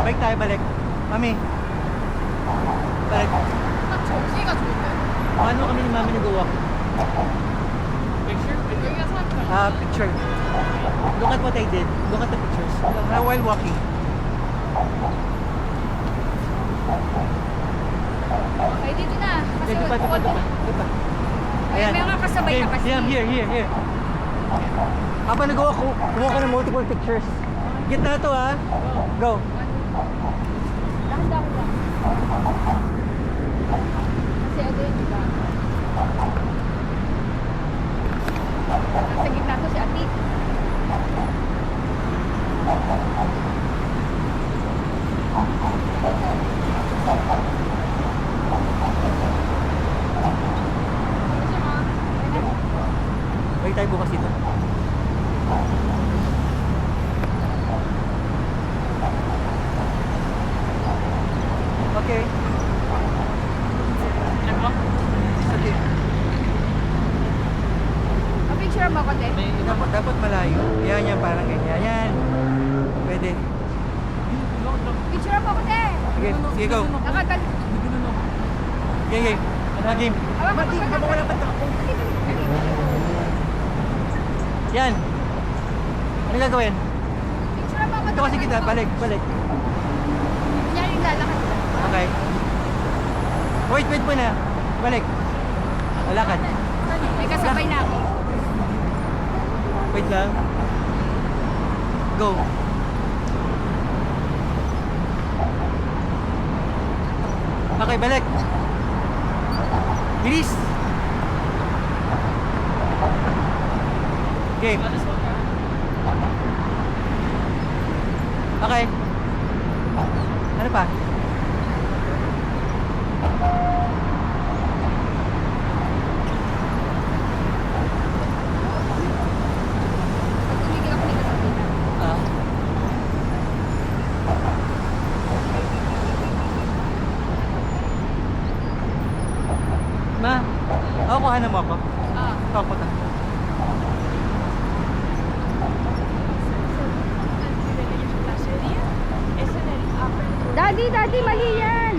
Balik tayo, balik. Mami. Balik. 저기가 좋은데? Paano kami ni Mami nag-walk? Picture? 여기가 사람들 Picture. Look at what I did. Look at the pictures. While walking. Okay, dito na. Kasi Dito pa, dito pa, dito pa. Dito pa. Ay, may mga kasabay na kasi. Here. Habang nag-walk, kumuha ka ng multiple pictures. Gitna to ha. Go. Dahan-dahan lang. Kasi ano yun, diba? Nasa gitna to si Ati. Balik tayo bukas dito. Okay. Okay. Picture mo ko, Deb. Dapat malayo. Yan, parang ganyan. Yan. Pwede. Picture mo ko, Deb. Sige, go. Nakatal. Okay. Game. Mati, wala pa Yan. Ano gagawin? Picture mo ko. Ito kasi kita. Balik. Yan yung lalakad. Okay. Wait muna. Balik. Lakad. May kasabay na ako. Wait lang. Go. Okay, balik. Bilis. Game. Okay. Ano pa? Pag tumigil ako, may kasabay na. Ma, kuhanan mo ako. Talk mo ta. Daddy, mali yan.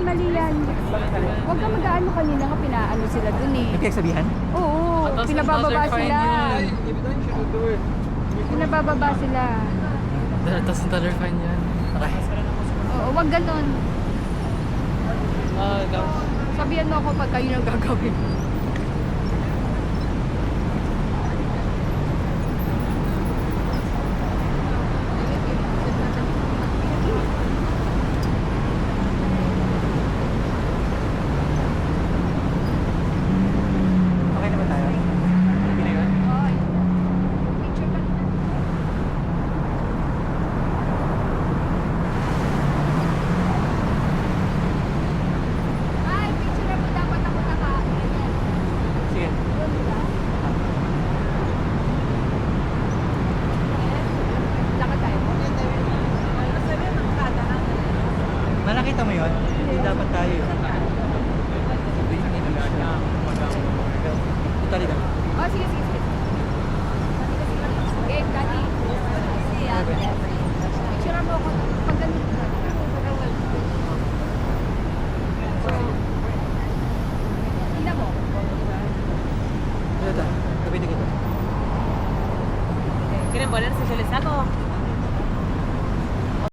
Mali yan. Huwag ka mag-ano kanina nga pinaano sila dun eh. Nagkagsabihan? Oo, pinabababa sila. Pinabababa sila. $1,000 fine yan. Okay. Oo, huwag ganun. Sabihan mo ako pag kayo nang gagawin.